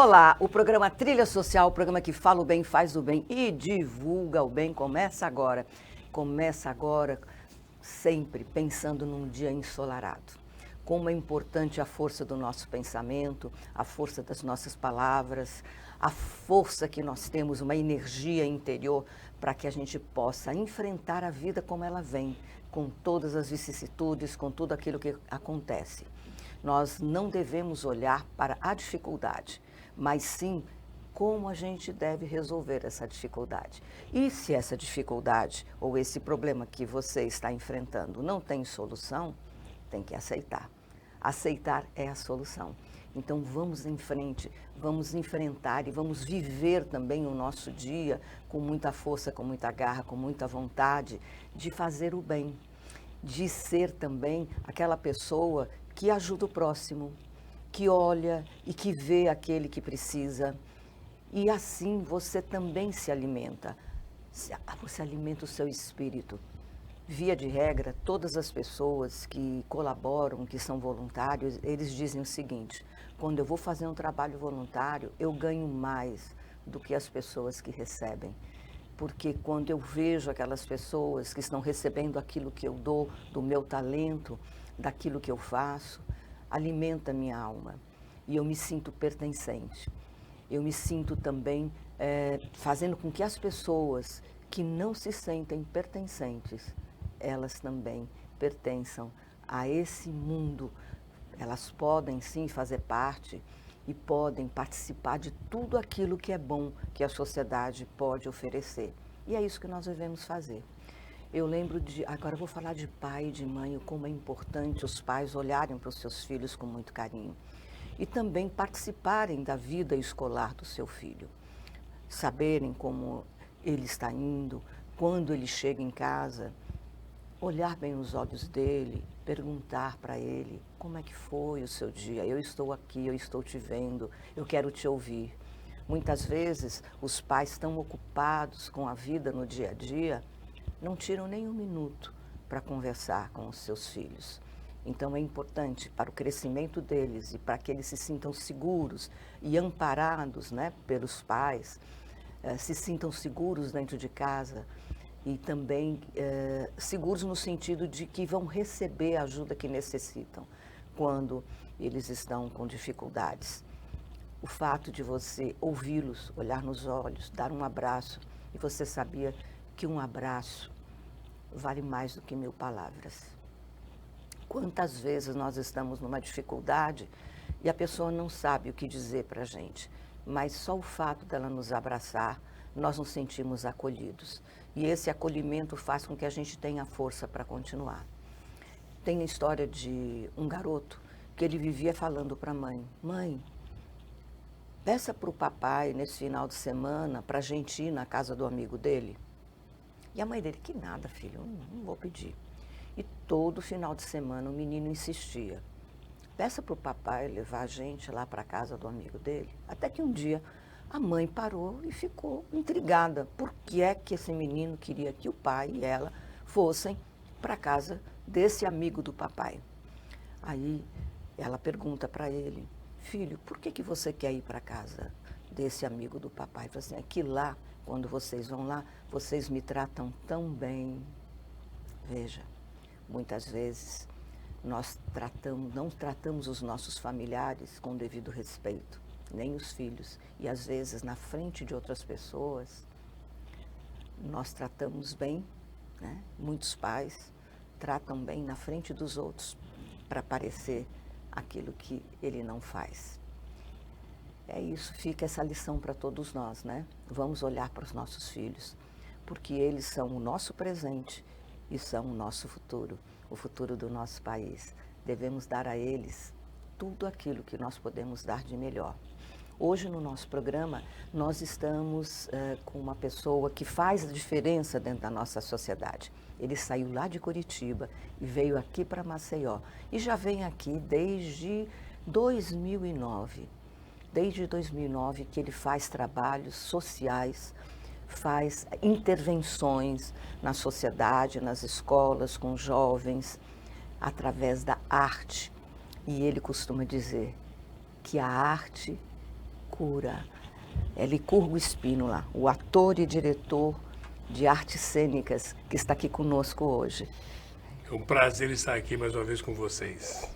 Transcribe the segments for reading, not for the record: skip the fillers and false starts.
Olá, o programa Trilha Social, o programa que fala o bem, faz o bem e divulga o bem, começa agora. Começa agora, sempre pensando num dia ensolarado. Como é importante a força do nosso pensamento, a força das nossas palavras, a força que nós temos, uma energia interior para que a gente possa enfrentar a vida como ela vem, com todas as vicissitudes, com tudo aquilo que acontece. Nós não devemos olhar para a dificuldade, mas sim como a gente deve resolver essa dificuldade. E se essa dificuldade ou esse problema que você está enfrentando não tem solução, tem que aceitar. Aceitar é a solução. Então vamos em frente, vamos enfrentar e vamos viver também o nosso dia com muita força, com muita garra, com muita vontade de fazer o bem, de ser também aquela pessoa que ajuda o próximo, que olha e que vê aquele que precisa. E assim você também se alimenta. Você alimenta o seu espírito. Via de regra, todas as pessoas que colaboram, que são voluntários, eles dizem o seguinte: quando eu vou fazer um trabalho voluntário, eu ganho mais do que as pessoas que recebem. Porque quando eu vejo aquelas pessoas que estão recebendo aquilo que eu dou, do meu talento, daquilo que eu faço, alimenta minha alma. E eu me sinto pertencente. Eu me sinto também fazendo com que as pessoas que não se sentem pertencentes, elas também pertençam a esse mundo. Elas podem sim fazer parte e podem participar de tudo aquilo que é bom que a sociedade pode oferecer. E é isso que nós devemos fazer. Eu lembro agora eu vou falar de pai e de mãe, como é importante os pais olharem para os seus filhos com muito carinho. E também participarem da vida escolar do seu filho. Saberem como ele está indo, quando ele chega em casa, olhar bem nos olhos dele, perguntar para ele como é que foi o seu dia. Eu estou aqui, eu estou te vendo, eu quero te ouvir. Muitas vezes os pais estão ocupados com a vida no dia a dia, não tiram nem um minuto para conversar com os seus filhos. Então é importante para o crescimento deles e para que eles se sintam seguros e amparados, né, pelos pais, se sintam seguros dentro de casa e também seguros no sentido de que vão receber a ajuda que necessitam quando eles estão com dificuldades. O fato de você ouvi-los, olhar nos olhos, dar um abraço, e você sabia que um abraço vale mais do que 1000 palavras. Quantas vezes nós estamos numa dificuldade e a pessoa não sabe o que dizer para a gente, mas só o fato dela nos abraçar, nós nos sentimos acolhidos. E esse acolhimento faz com que a gente tenha força para continuar. Tem a história de um garoto que ele vivia falando para a mãe: mãe, peça para o papai nesse final de semana para a gente ir na casa do amigo dele. E a mãe dele: que nada, filho, não vou pedir. E todo final de semana o menino insistia: peça para o papai levar a gente lá para a casa do amigo dele. Até que um dia a mãe parou e ficou intrigada. Por que é que esse menino queria que o pai e ela fossem para a casa desse amigo do papai? Aí ela pergunta para ele: filho, por que você quer ir para a casa desse amigo do papai? Ele fala assim: é que lá, quando vocês vão lá, vocês me tratam tão bem. Veja, muitas vezes nós não tratamos os nossos familiares com o devido respeito, nem os filhos. E às vezes, na frente de outras pessoas, nós tratamos bem, né? Muitos pais tratam bem na frente dos outros para parecer aquilo que ele não faz. É isso, fica essa lição para todos nós, né? Vamos olhar para os nossos filhos, porque eles são o nosso presente e são o nosso futuro, o futuro do nosso país. Devemos dar a eles tudo aquilo que nós podemos dar de melhor. Hoje, no nosso programa, nós estamos com uma pessoa que faz a diferença dentro da nossa sociedade. Ele saiu lá de Curitiba e veio aqui para Maceió. E já vem aqui desde 2009. Desde 2009 que ele faz trabalhos sociais, faz intervenções na sociedade, nas escolas, com jovens, através da arte. E ele costuma dizer que a arte loucura. É Licurgo Spínola, o ator e diretor de artes cênicas que está aqui conosco hoje. É um prazer estar aqui mais uma vez com vocês.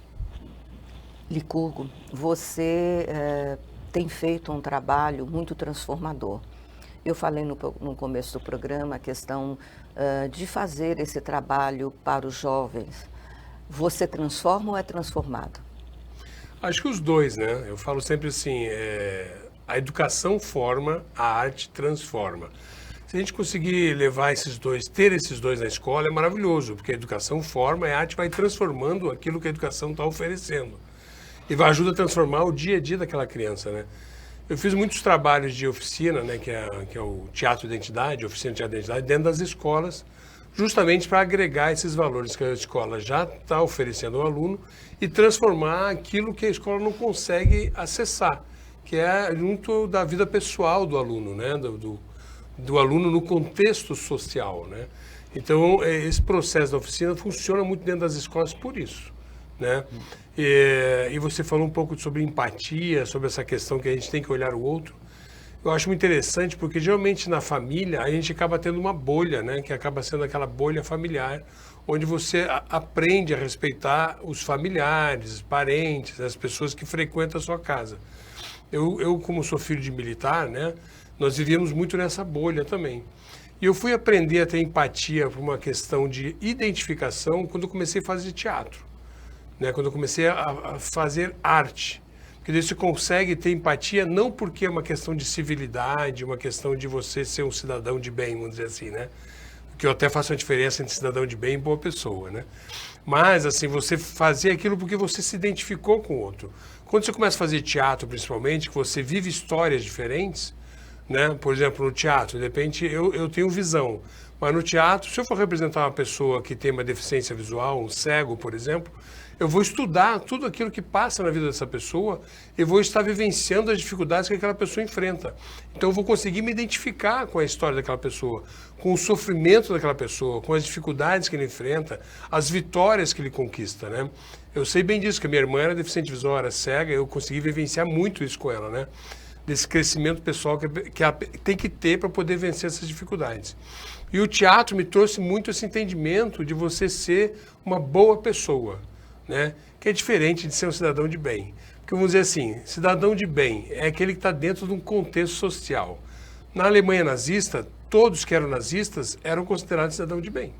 Licurgo, você tem feito um trabalho muito transformador. Eu falei no começo do programa a questão de fazer esse trabalho para os jovens. Você transforma ou é transformado? Acho que os dois, né? Eu falo sempre assim, a educação forma, a arte transforma. Se a gente conseguir levar esses dois, ter esses dois na escola, é maravilhoso, porque a educação forma e a arte vai transformando aquilo que a educação está oferecendo. E vai ajudar a transformar o dia a dia daquela criança, né? Eu fiz muitos trabalhos de oficina, né, que é o Teatro Identidade, oficina de Teatro Identidade, dentro das escolas, justamente para agregar esses valores que a escola já está oferecendo ao aluno e transformar aquilo que a escola não consegue acessar, que é junto da vida pessoal do aluno, né, do aluno no contexto social, né? Então, esse processo da oficina funciona muito dentro das escolas por isso, né? E você falou um pouco sobre empatia, sobre essa questão que a gente tem que olhar o outro. Eu acho muito interessante porque geralmente na família a gente acaba tendo uma bolha, né? Que acaba sendo aquela bolha familiar, onde você aprende a respeitar os familiares, parentes, as pessoas que frequentam a sua casa. Eu como sou filho de militar, né? Nós vivíamos muito nessa bolha também. E eu fui aprender a ter empatia por uma questão de identificação quando eu comecei a fazer teatro. Né, quando eu comecei a fazer arte, porque daí você consegue ter empatia não porque é uma questão de civilidade, uma questão de você ser um cidadão de bem, vamos dizer assim, né? Que eu até faço a diferença entre cidadão de bem e boa pessoa, né? Mas, assim, você fazer aquilo porque você se identificou com o outro. Quando você começa a fazer teatro, principalmente, que você vive histórias diferentes, né? Por exemplo, no teatro, de repente, eu tenho visão, mas no teatro, se eu for representar uma pessoa que tem uma deficiência visual, um cego, por exemplo, eu vou estudar tudo aquilo que passa na vida dessa pessoa e vou estar vivenciando as dificuldades que aquela pessoa enfrenta. Então eu vou conseguir me identificar com a história daquela pessoa, com o sofrimento daquela pessoa, com as dificuldades que ele enfrenta, as vitórias que ele conquista, né? Eu sei bem disso, que a minha irmã era deficiente visual, era cega, eu consegui vivenciar muito isso com ela, né? Desse crescimento pessoal que ela tem que ter para poder vencer essas dificuldades. E o teatro me trouxe muito esse entendimento de você ser uma boa pessoa, né? Que é diferente de ser um cidadão de bem. Porque vamos dizer assim, cidadão de bem é aquele que está dentro de um contexto social. Na Alemanha nazista, todos que eram nazistas eram considerados cidadão de bem.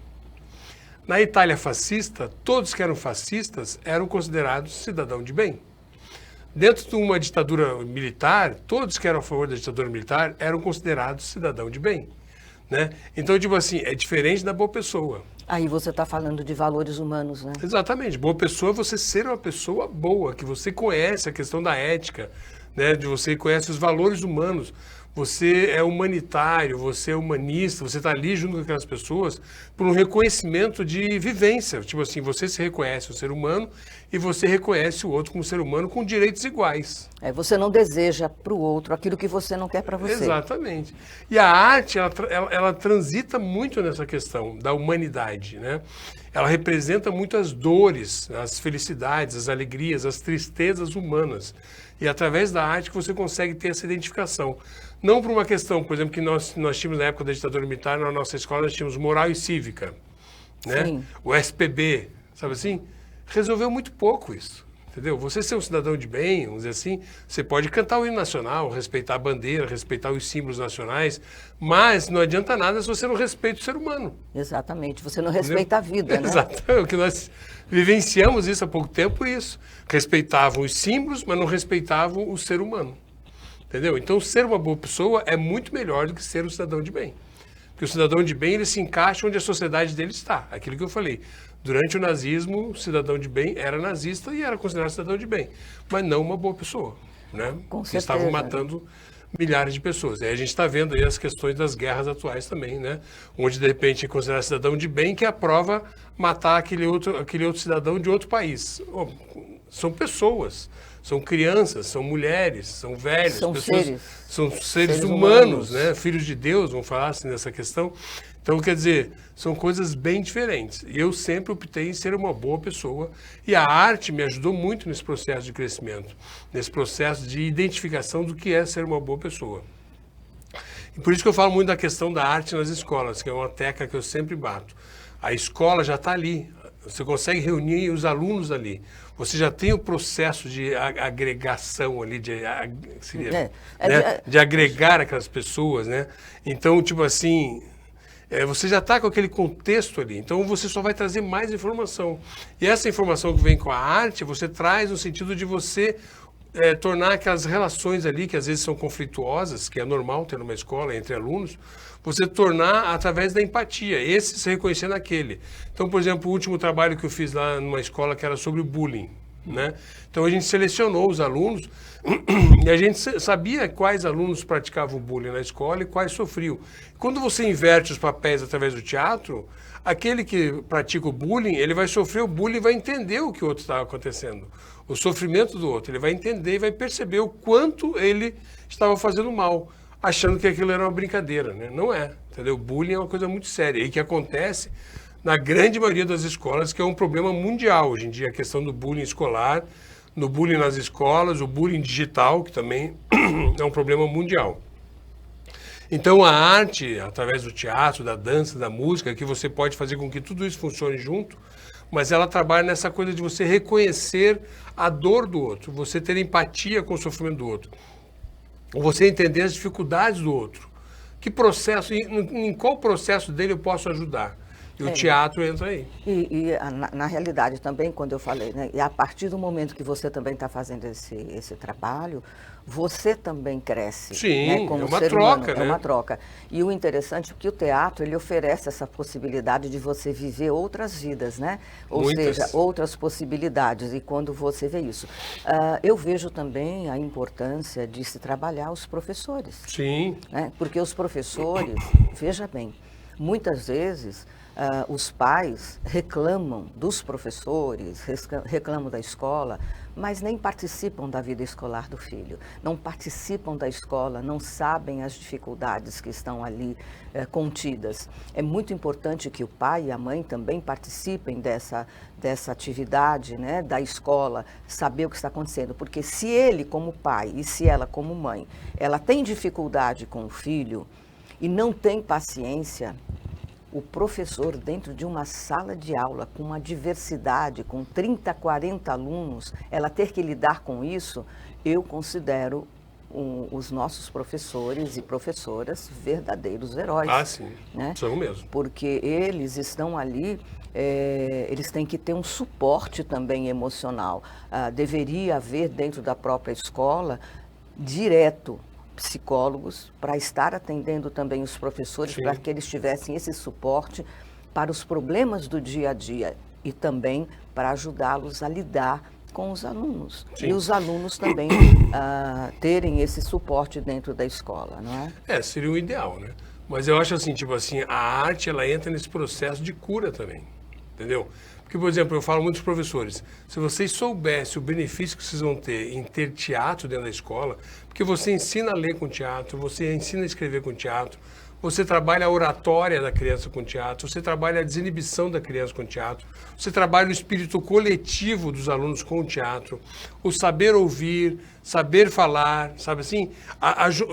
Na Itália fascista, todos que eram fascistas eram considerados cidadão de bem. Dentro de uma ditadura militar, todos que eram a favor da ditadura militar eram considerados cidadão de bem, né? Então, tipo assim, é diferente da boa pessoa. Aí você está falando de valores humanos, né? Exatamente. Boa pessoa é você ser uma pessoa boa, que você conhece a questão da ética, né? De você conhece os valores humanos. Você é humanitário, você é humanista, você está ali junto com aquelas pessoas por um reconhecimento de vivência. Tipo assim, você se reconhece o ser humano e você reconhece o outro como ser humano com direitos iguais. Você não deseja para o outro aquilo que você não quer para você. Exatamente. E a arte, ela transita muito nessa questão da humanidade, né? Ela representa muito as dores, as felicidades, as alegrias, as tristezas humanas. E através da arte que você consegue ter essa identificação. Não por uma questão, por exemplo, que nós tínhamos na época da ditadura militar, na nossa escola nós tínhamos moral e cívica, né? Sim. O SPB, sabe assim? Resolveu muito pouco isso, entendeu? Você ser um cidadão de bem, vamos dizer assim, você pode cantar o hino nacional, respeitar a bandeira, respeitar os símbolos nacionais, mas não adianta nada se você não respeita o ser humano. Exatamente, você não respeita a vida, né? Exato, é o que nós vivenciamos isso há pouco tempo, isso. Respeitavam os símbolos, mas não respeitavam o ser humano. Entendeu? Então, ser uma boa pessoa é muito melhor do que ser um cidadão de bem. Porque o cidadão de bem, ele se encaixa onde a sociedade dele está. Aquilo que eu falei. Durante o nazismo, o cidadão de bem era nazista e era considerado cidadão de bem. Mas não uma boa pessoa, né? Com certeza. Estavam matando milhares de pessoas. E aí a gente está vendo aí as questões das guerras atuais também, né? Onde, de repente, é considerado cidadão de bem que aprova matar aquele outro cidadão de outro país. Oh, são pessoas. São crianças, são mulheres, são velhos, são seres humanos, né? Filhos de Deus, vamos falar assim nessa questão. Então, quer dizer, são coisas bem diferentes. Eu sempre optei em ser uma boa pessoa e a arte me ajudou muito nesse processo de crescimento, nesse processo de identificação do que é ser uma boa pessoa. E por isso que eu falo muito da questão da arte nas escolas, que é uma tecla que eu sempre bato. A escola já está ali, você consegue reunir os alunos ali. Você já tem o processo de agregação ali, de agregar aquelas pessoas, né? Então, tipo assim, você já está com aquele contexto ali, então você só vai trazer mais informação. E essa informação que vem com a arte, você traz no sentido de você tornar aquelas relações ali, que às vezes são conflituosas, que é normal ter numa escola entre alunos, você tornar através da empatia, esse se reconhecer naquele. Então, por exemplo, o último trabalho que eu fiz lá numa escola que era sobre bullying, né? Então a gente selecionou os alunos e a gente sabia quais alunos praticavam bullying na escola e quais sofriam. Quando você inverte os papéis através do teatro, aquele que pratica o bullying, ele vai sofrer o bullying e vai entender o que o outro está acontecendo. O sofrimento do outro, ele vai entender e vai perceber o quanto ele estava fazendo mal, achando que aquilo era uma brincadeira, né? Não é, entendeu? O bullying é uma coisa muito séria e que acontece na grande maioria das escolas, que é um problema mundial hoje em dia, a questão do bullying escolar, no bullying nas escolas, o bullying digital, que também é um problema mundial. Então a arte, através do teatro, da dança, da música, que você pode fazer com que tudo isso funcione junto, mas ela trabalha nessa coisa de você reconhecer a dor do outro, você ter empatia com o sofrimento do outro, você entender as dificuldades do outro. Que processo, em qual processo dele eu posso ajudar? E o teatro entra aí. Na realidade também, quando eu falei, né, e a partir do momento que você também está fazendo esse trabalho, você também cresce. Sim, né, como é uma ser troca, humano, né? É uma troca. E o interessante é que o teatro, ele oferece essa possibilidade de você viver outras vidas, né? Ou Muitas. seja, outras possibilidades. E quando você vê isso. Eu vejo também a importância de se trabalhar os professores. Sim. Né? Porque os professores, veja bem, muitas vezes os pais reclamam dos professores, reclamam da escola, mas nem participam da vida escolar do filho, não participam da escola, não sabem as dificuldades que estão ali contidas. É muito importante que o pai e a mãe também participem dessa atividade, né, da escola, saber o que está acontecendo, porque se ele como pai e se ela como mãe, ela tem dificuldade com o filho e não tem paciência, o professor, dentro de uma sala de aula, com uma diversidade, com 30, 40 alunos, ela ter que lidar com isso, eu considero os nossos professores e professoras verdadeiros heróis. Ah, sim, né? são mesmo. Porque eles estão ali, eles têm que ter um suporte também emocional. Deveria haver dentro da própria escola, direto, psicólogos para estar atendendo também os professores, para que eles tivessem esse suporte para os problemas do dia a dia e também para ajudá-los a lidar com os alunos. Sim. E os alunos também terem esse suporte dentro da escola, não é? Seria o ideal, né? Mas eu acho assim, tipo assim, a arte, ela entra nesse processo de cura também, entendeu? Porque, por exemplo, eu falo muito para os professores, se vocês soubessem o benefício que vocês vão ter em ter teatro dentro da escola, porque você ensina a ler com teatro, você ensina a escrever com teatro, você trabalha a oratória da criança com teatro, você trabalha a desinibição da criança com teatro, você trabalha o espírito coletivo dos alunos com o teatro, o saber ouvir, saber falar, sabe assim?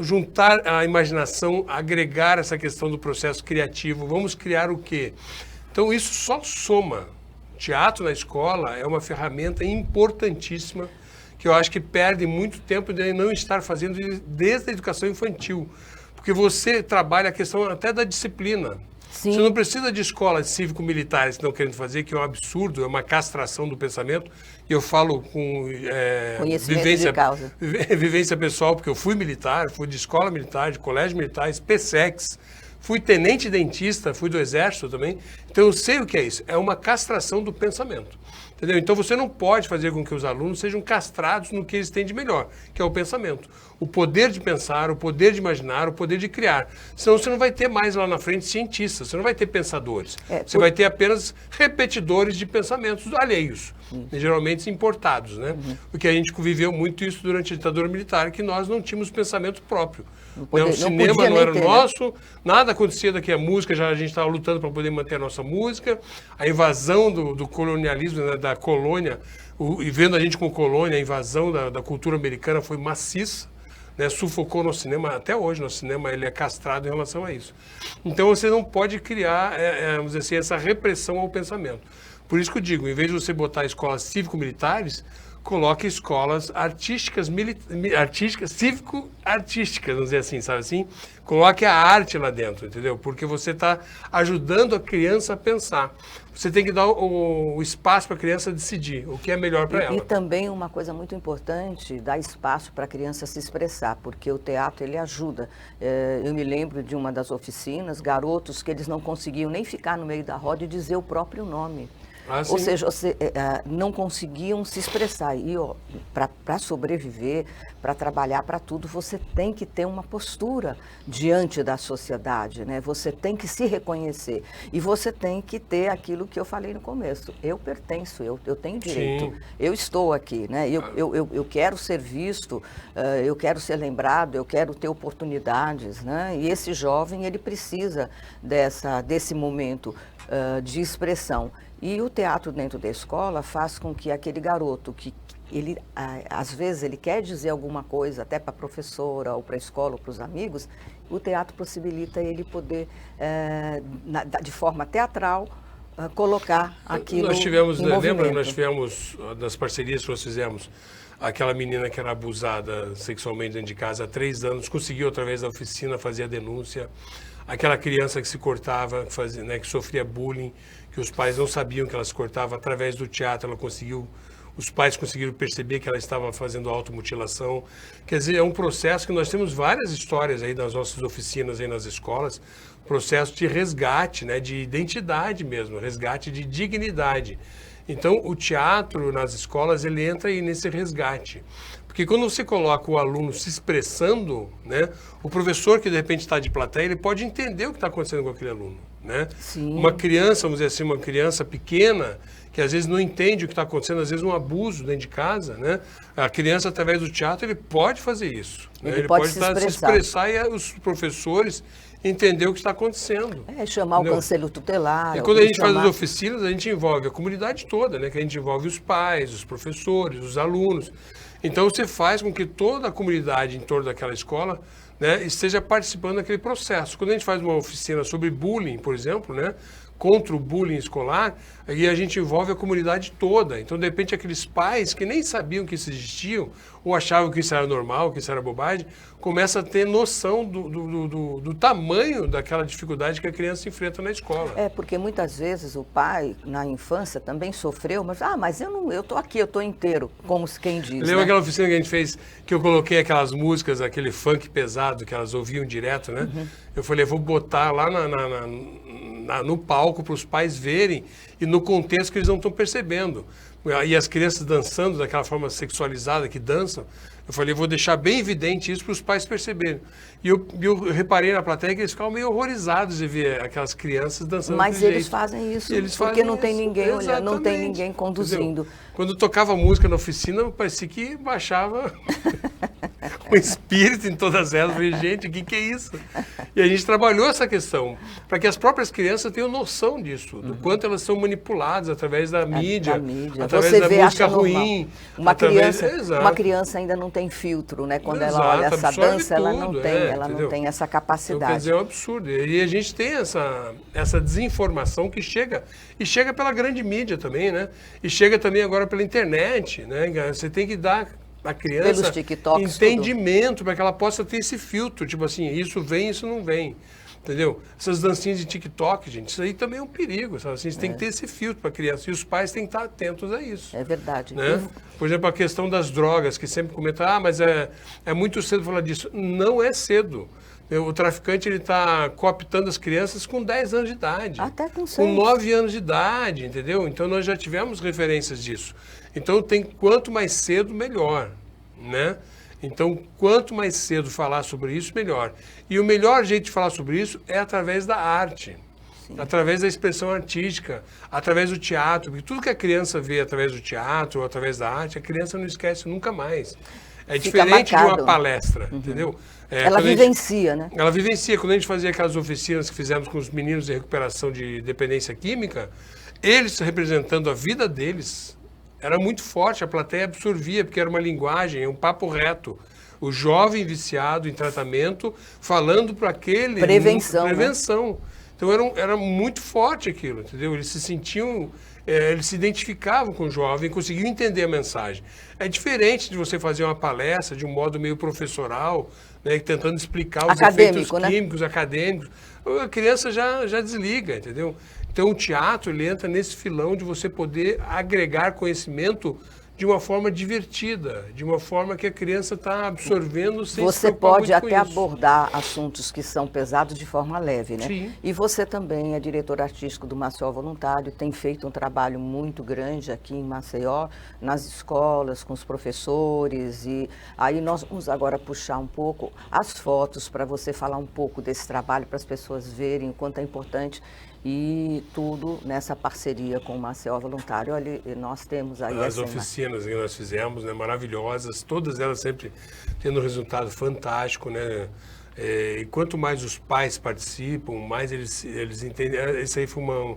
Juntar a imaginação, agregar essa questão do processo criativo, vamos criar o quê? Então isso só soma. Teatro na escola é uma ferramenta importantíssima que eu acho que perde muito tempo de não estar fazendo desde a educação infantil. Porque você trabalha a questão até da disciplina. Sim. Você não precisa de escolas cívico-militares que estão querendo fazer, que é um absurdo, é uma castração do pensamento. E eu falo com vivência pessoal, porque eu fui militar, fui de escola militar, de colégio militar, PSEX. Fui tenente dentista, fui do Exército também, então eu sei o que é isso. É uma castração do pensamento. Entendeu? Então você não pode fazer com que os alunos sejam castrados no que eles têm de melhor, que é o pensamento. O poder de pensar, o poder de imaginar, o poder de criar. Senão você não vai ter mais lá na frente cientistas, você não vai ter pensadores. Você vai ter apenas repetidores de pensamentos alheios, geralmente importados, né? Porque a gente conviveu muito isso durante a ditadura militar, que nós não tínhamos pensamento próprio. O cinema não era nosso, nada acontecia daqui a música, já a gente estava lutando para poder manter a nossa música. A invasão do colonialismo, né, da colônia, e vendo a gente com colônia, a invasão da cultura americana foi maciça, né, sufocou no cinema. Até hoje no cinema ele é castrado em relação a isso. Então você não pode criar, vamos dizer assim, essa repressão ao pensamento. Por isso que eu digo, em vez de você botar escolas cívico-militares, coloque escolas artísticas, cívico-artísticas, vamos dizer assim, sabe assim? Coloque a arte lá dentro, entendeu? Porque você está ajudando a criança a pensar. Você tem que dar o espaço para a criança decidir o que é melhor para ela. E também uma coisa muito importante, dar espaço para a criança se expressar, porque o teatro, ele ajuda. Eu me lembro de uma das oficinas, garotos que eles não conseguiam nem ficar no meio da roda e dizer o próprio nome. Ou seja, não conseguiam se expressar. E para sobreviver, para trabalhar, para tudo, você tem que ter uma postura diante da sociedade, né? Você tem que se reconhecer. E você tem que ter aquilo que eu falei no começo. Eu pertenço, eu tenho direito. Sim. Eu estou aqui, né? Eu quero ser visto, eu quero ser lembrado, eu quero ter oportunidades, né? E esse jovem, ele precisa desse momento de expressão. E o teatro dentro da escola faz com que aquele garoto que ele, às vezes, ele quer dizer alguma coisa até para a professora ou para a escola ou para os amigos, o teatro possibilita ele poder, de forma teatral, colocar aquilo nós tivemos, em movimento. Lembra, nós tivemos, das parcerias que nós fizemos, aquela menina que era abusada sexualmente dentro de casa há 3 anos, conseguiu, através da oficina, fazer a denúncia. Aquela criança que se cortava, que sofria bullying, que os pais não sabiam que ela se cortava, através do teatro os pais conseguiram perceber que ela estava fazendo automutilação. Quer dizer, é um processo que nós temos várias histórias aí nas nossas oficinas, aí nas escolas, processo de resgate, né, de identidade mesmo, resgate de dignidade. Então, o teatro nas escolas, ele entra aí nesse resgate. Porque quando você coloca o aluno se expressando, né, o professor que de repente está de plateia, ele pode entender o que está acontecendo com aquele aluno, né? Sim. Uma criança, vamos dizer assim, uma criança pequena, que às vezes não entende o que está acontecendo, às vezes um abuso dentro de casa, né? A criança, através do teatro, ele pode fazer isso. Né? Ele pode se expressar e os professores entender o que está acontecendo. Chamar entendeu? O conselho tutelar. E quando a gente faz as oficinas, a gente envolve a comunidade toda, né? Que a gente envolve os pais, os professores, os alunos. Então você faz com que toda a comunidade em torno daquela escola, né, esteja participando daquele processo. Quando a gente faz uma oficina sobre bullying, por exemplo, né, contra o bullying escolar, aí a gente envolve a comunidade toda. Então, de repente, aqueles pais que nem sabiam que isso existia, ou achavam que isso era normal, que isso era bobagem, começam a ter noção do tamanho daquela dificuldade que a criança enfrenta na escola. Porque muitas vezes o pai, na infância, também sofreu, mas eu estou aqui, eu estou inteiro, como quem diz. Lembra aquela oficina que a gente fez, que eu coloquei aquelas músicas, aquele funk pesado, que elas ouviam direto, né? Uhum. Eu falei, vou botar lá no palco para os pais verem e no contexto que eles não estão percebendo. E as crianças dançando daquela forma sexualizada que dançam, eu falei, vou deixar bem evidente isso para os pais perceberem. E eu reparei na plateia que eles ficavam meio horrorizados de ver aquelas crianças dançando daquele jeito. Mas eles fazem isso porque não tem ninguém olhando, não tem ninguém conduzindo. Entendeu? Quando tocava música na oficina, parecia que baixava o espírito em todas elas. Eu falei, gente, o que é isso? E a gente trabalhou essa questão para que as próprias crianças tenham noção disso, do quanto elas são manipuladas através da mídia, através da música ruim. Uma criança ainda não tem filtro, né? Quando ela olha essa dança, ela não tem essa capacidade. Então, quer dizer, é um absurdo. E a gente tem essa desinformação que chega pela grande mídia também, né? E chega também agora pela internet, né? Você tem que dar à criança entendimento para que ela possa ter esse filtro, tipo assim, isso vem, isso não vem. Entendeu? Essas dancinhas de TikTok, gente, isso aí também é um perigo, sabe? Assim, você tem que ter esse filtro para a criança e os pais têm que estar atentos a isso. É verdade. Né? Por exemplo, a questão das drogas, que sempre comentam, mas é muito cedo falar disso. Não é cedo. O traficante ele está cooptando as crianças com 10 anos de idade. Até com 6. Com 9 anos de idade, entendeu? Então nós já tivemos referências disso. Então tem quanto mais cedo, melhor, né? Então, quanto mais cedo falar sobre isso, melhor. E o melhor jeito de falar sobre isso é através da arte, através da expressão artística, através do teatro. Porque tudo que a criança vê através do teatro ou através da arte, a criança não esquece nunca mais. É diferente de uma palestra, entendeu? Ela vivencia, né? Ela vivencia. Quando a gente fazia aquelas oficinas que fizemos com os meninos de recuperação de dependência química, eles representando a vida deles, era muito forte, a plateia absorvia, porque era uma linguagem, um papo reto. O jovem viciado em tratamento falando para aquele... Prevenção. Prevenção. Né? Então era muito forte aquilo, entendeu? Eles se sentiam... eles se identificavam com o jovem, conseguiam entender a mensagem. É diferente de você fazer uma palestra de um modo meio professoral, né, tentando explicar os efeitos químicos, acadêmicos. A criança já desliga, entendeu? Então o teatro ele entra nesse filão de você poder agregar conhecimento de uma forma divertida, de uma forma que a criança está absorvendo sem se Você preocupar pode muito até com isso. abordar assuntos que são pesados de forma leve, né? Sim. E você também é diretor artístico do Maceió Voluntário, tem feito um trabalho muito grande aqui em Maceió, nas escolas, com os professores. E aí nós vamos agora puxar um pouco as fotos para você falar um pouco desse trabalho, para as pessoas verem o quanto é importante. E tudo nessa parceria com o Maceió Voluntário. Olha, nós temos aí as oficinas que nós fizemos, né, maravilhosas, todas elas sempre tendo um resultado fantástico, né? E quanto mais os pais participam, mais eles entendem. Esse aí foi um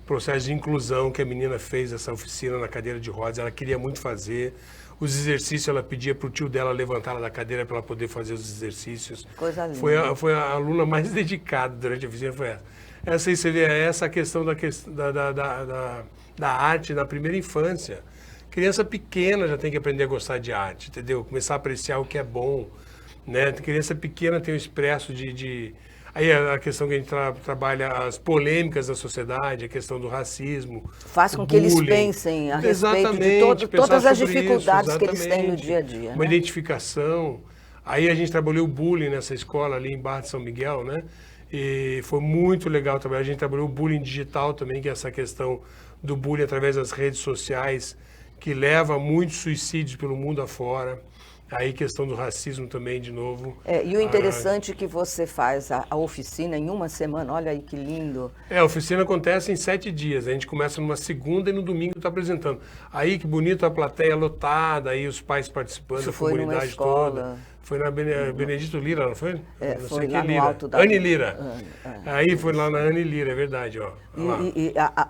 processo de inclusão que a menina fez, essa oficina na cadeira de rodas, ela queria muito fazer. Os exercícios, ela pedia para o tio dela levantar ela da cadeira para ela poder fazer os exercícios. Coisa linda. Foi a aluna mais dedicada durante a oficina, foi essa. Essa aí você vê, essa questão da arte na primeira infância. Criança pequena já tem que aprender a gostar de arte, entendeu? Começar a apreciar o que é bom, né? Criança pequena tem o expresso Aí a questão que a gente trabalha, as polêmicas da sociedade, a questão do racismo. Faz com que eles pensem a respeito de todas as dificuldades que eles têm no dia a dia. Uma identificação. Aí a gente trabalhou o bullying nessa escola ali em Barra de São Miguel, né? E foi muito legal trabalhar. A gente trabalhou o bullying digital também, que é essa questão do bullying através das redes sociais, que leva a muitos suicídios pelo mundo afora. Aí questão do racismo também, de novo. E o interessante é que você faz a oficina em uma semana, olha aí que lindo. A oficina acontece em 7 dias, a gente começa numa segunda e no domingo está apresentando. Aí que bonito, a plateia lotada, aí os pais participando, isso a comunidade toda. Foi na Benedito Lira, não foi? Foi lá no alto da... Anne Lira. Aí foi lá na Anne Lira, é verdade, ó.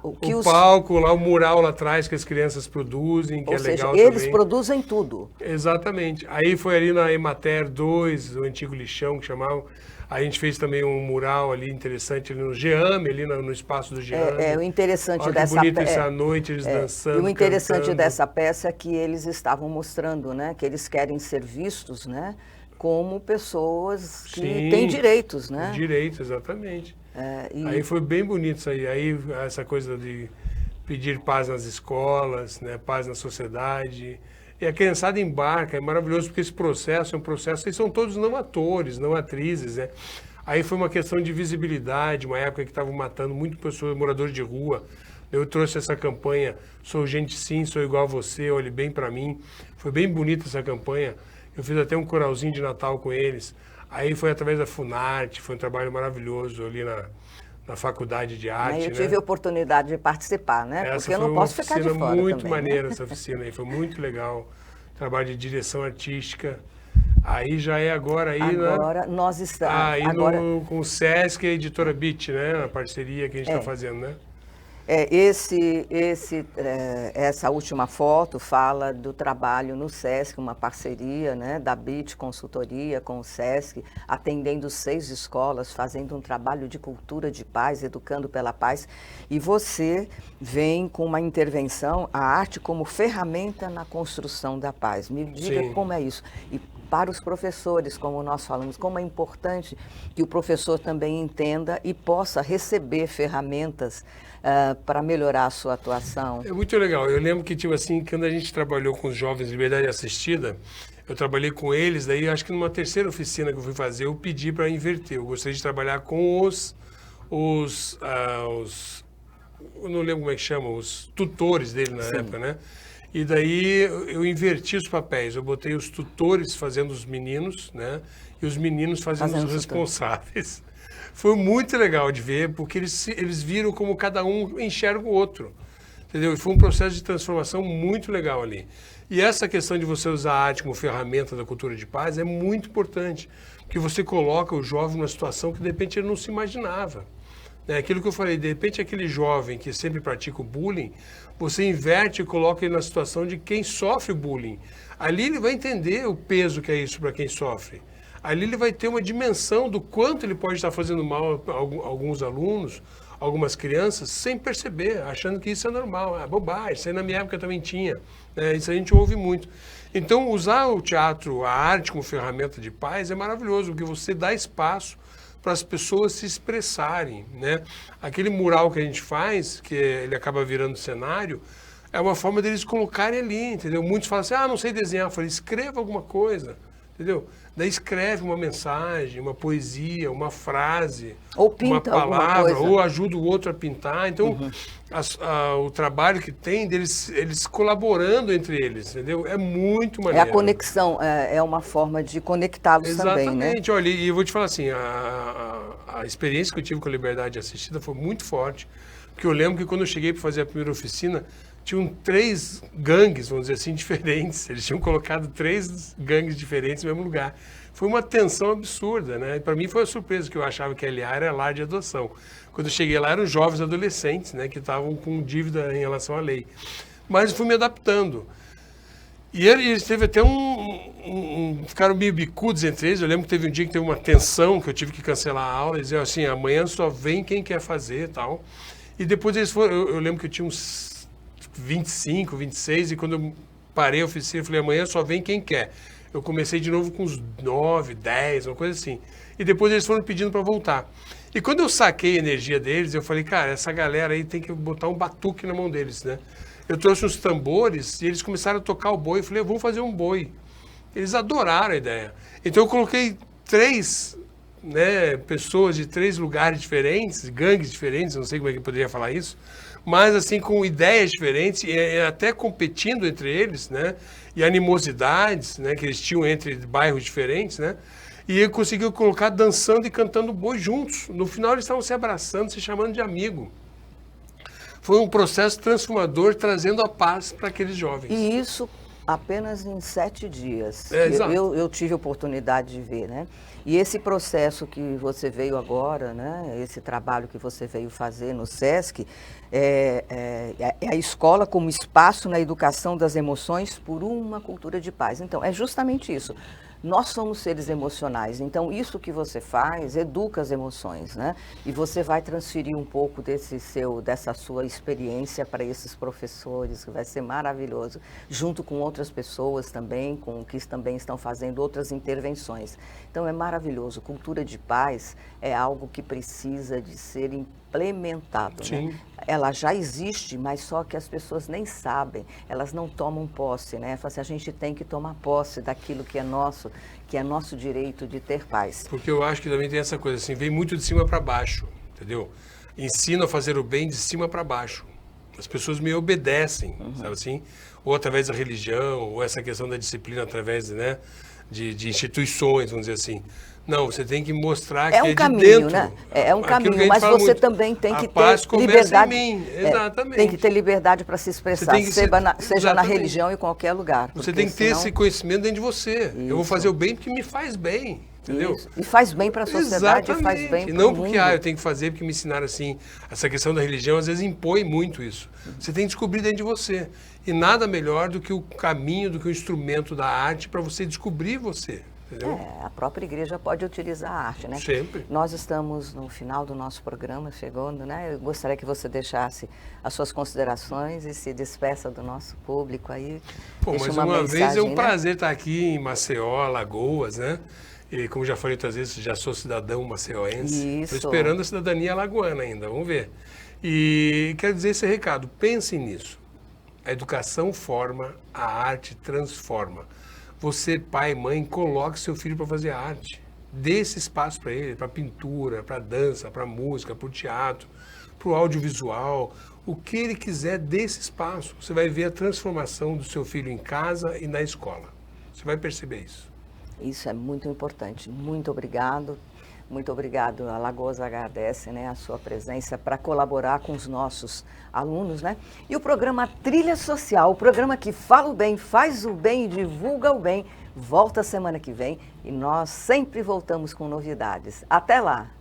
O palco lá, o mural lá atrás que as crianças produzem, que é legal também. Eles produzem tudo. Exatamente. Aí foi ali na Emater 2, o antigo lixão que chamavam. Aí a gente fez também um mural ali interessante ali no Geame, ali no espaço do Geame. O interessante olha dessa peça. Bonito essa noite, eles dançando. E o interessante cantando. dessa peça é que eles estavam mostrando, né, que eles querem ser vistos, né, como pessoas que têm direitos, né? Direitos, exatamente. Aí foi bem bonito isso aí. Aí essa coisa de pedir paz nas escolas, né, paz na sociedade. E a criançada embarca, é maravilhoso, porque esse processo é um processo, eles são todos não atores, não atrizes, né? Aí foi uma questão de visibilidade, uma época que estavam matando muito pessoas, moradores de rua. Eu trouxe essa campanha, sou gente sim, sou igual a você, olhe bem para mim. Foi bem bonita essa campanha. Eu fiz até um coralzinho de Natal com eles. Aí foi através da Funarte, foi um trabalho maravilhoso ali na faculdade de arte. Aí eu tive a oportunidade de participar, né? Porque eu não posso ficar de fora também. Muito maneira essa oficina aí, foi muito legal. Trabalho de direção artística. Aí já é agora aí, agora nós estamos... Aí com o Sesc e a Editora Beat, né? A parceria que a gente está fazendo, né? Essa última foto fala do trabalho no Sesc, uma parceria, né, da BIT Consultoria com o Sesc, atendendo 6 escolas, fazendo um trabalho de cultura de paz, educando pela paz. E você vem com uma intervenção, a arte como ferramenta na construção da paz. Me diga como é isso. E para os professores, como nós falamos, como é importante que o professor também entenda e possa receber ferramentas para melhorar a sua atuação. É muito legal. Eu lembro que, tipo assim, quando a gente trabalhou com os jovens Liberdade Assistida, eu trabalhei com eles, daí acho que numa terceira oficina que eu fui fazer, eu pedi para inverter. Eu gostaria de trabalhar com eu não lembro como é que chama, os tutores dele na época, né? E daí eu inverti os papéis. Eu botei os tutores fazendo os meninos, né? E os meninos fazendo os responsáveis. Foi muito legal de ver, porque eles viram como cada um enxerga o outro. Entendeu? E foi um processo de transformação muito legal ali. E essa questão de você usar a arte como ferramenta da cultura de paz é muito importante, porque você coloca o jovem numa situação que de repente ele não se imaginava. Aquilo que eu falei, de repente aquele jovem que sempre pratica o bullying, você inverte e coloca ele na situação de quem sofre bullying. Ali ele vai entender o peso que é isso para quem sofre. Ali ele vai ter uma dimensão do quanto ele pode estar fazendo mal a alguns alunos, algumas crianças, sem perceber, achando que isso é normal, é bobagem, isso aí na minha época também tinha. Isso a gente ouve muito. Então, usar o teatro, a arte como ferramenta de paz é maravilhoso, porque você dá espaço para as pessoas se expressarem, né? Aquele mural que a gente faz, que ele acaba virando cenário, é uma forma deles colocarem ali, entendeu? Muitos falam assim, não sei desenhar. Eu falei, escreva alguma coisa, entendeu? Daí escreve uma mensagem, uma poesia, uma frase, ou pinta uma palavra, coisa. ou ajuda o outro a pintar. Então, o trabalho que tem deles, eles colaborando entre eles, entendeu? É muito maneiro. É a conexão, é uma forma de conectá-los também, né? Exatamente. Olha, e eu vou te falar assim, a experiência que eu tive com a Liberdade Assistida foi muito forte, porque eu lembro que quando eu cheguei para fazer a primeira oficina, tinham 3 gangues, vamos dizer assim, diferentes. Eles tinham colocado 3 gangues diferentes no mesmo lugar. Foi uma tensão absurda, né? E para mim foi uma surpresa, que eu achava que a LA era lar de adoção. Quando eu cheguei lá, eram jovens adolescentes, né? Que estavam com dívida em relação à lei. Mas eu fui me adaptando. E eles teve até ficaram meio bicudos entre eles. Eu lembro que teve um dia que teve uma tensão, que eu tive que cancelar a aula. Eles diziam assim, amanhã só vem quem quer fazer e tal. E depois eles foram... Eu lembro que eu tinha uns 25, 26, e quando eu parei a oficina, eu falei, amanhã só vem quem quer. Eu comecei de novo com uns 9, 10, uma coisa assim. E depois eles foram pedindo para voltar. E quando eu saquei a energia deles, eu falei, cara, essa galera aí tem que botar um batuque na mão deles, né? Eu trouxe uns tambores e eles começaram a tocar o boi. Eu falei, vamos fazer um boi. Eles adoraram a ideia. Então eu coloquei 3 pessoas de 3 lugares diferentes, gangues diferentes, não sei como é que eu poderia falar isso, mas assim com ideias diferentes e até competindo entre eles, né? E animosidades, né? Que eles tinham entre bairros diferentes, né? E ele conseguiu colocar dançando e cantando boi juntos. No final eles estavam se abraçando, se chamando de amigo. Foi um processo transformador, trazendo a paz para aqueles jovens. E isso apenas em 7 dias. Exato. Eu tive a oportunidade de ver, né? E esse processo que você veio agora, né? Esse trabalho que você veio fazer no SESC, é a escola como espaço na educação das emoções por uma cultura de paz. Então, é justamente isso. Nós somos seres emocionais, então isso que você faz educa as emoções, né? E você vai transferir um pouco dessa sua experiência para esses professores, que vai ser maravilhoso, junto com outras pessoas também, que também estão fazendo outras intervenções. Então é maravilhoso. Cultura de paz é algo que precisa de ser implementado, Sim. né? Ela já existe, mas só que as pessoas nem sabem, elas não tomam posse, né? Fala assim, a gente tem que tomar posse daquilo que é nosso direito de ter paz. Porque eu acho que também tem essa coisa assim, vem muito de cima para baixo, entendeu? Ensina a fazer o bem de cima para baixo. As pessoas me obedecem, sabe assim? Ou através da religião, ou essa questão da disciplina através, né, de instituições, vamos dizer assim. Não, você tem que mostrar que é caminho, de dentro. Né? É um Aquilo caminho, mas você muito, também tem que ter liberdade. Em mim. Exatamente. Tem que ter liberdade para se expressar, seja na religião ou em qualquer lugar. Você tem que ter esse conhecimento dentro de você. Isso. Eu vou fazer o bem porque me faz bem, entendeu? Isso. E faz bem para a sociedade, Exatamente. faz bem para o mundo. Não porque eu tenho que fazer porque me ensinaram assim. Essa questão da religião às vezes impõe muito isso. Você tem que descobrir dentro de você. E nada melhor do que o caminho, do que o instrumento da arte para você descobrir você. entendeu? A própria igreja pode utilizar a arte, né? Sempre. Nós estamos no final do nosso programa, chegando, né? Eu gostaria que você deixasse as suas considerações e se despeça do nosso público aí. Pô, Deixa mais uma uma vez é mensagem, um né? prazer estar aqui em Maceió, Alagoas, né? E como já falei outras vezes, já sou cidadão maceióense. Isso. Estou esperando a cidadania alagoana ainda, vamos ver. E quero dizer esse recado, pensem nisso. A educação forma, a arte transforma. Você, pai, mãe, coloque seu filho para fazer arte. Dê esse espaço para ele, para pintura, para dança, para música, para o teatro, para o audiovisual. O que ele quiser, dê esse espaço. Você vai ver a transformação do seu filho em casa e na escola. Você vai perceber isso. Isso é muito importante. Muito obrigado. Muito obrigado. A Alagoas agradece, né, a sua presença para colaborar com os nossos alunos, né? E o programa Trilha Social, o programa que fala o bem, faz o bem e divulga o bem, volta semana que vem e nós sempre voltamos com novidades. Até lá!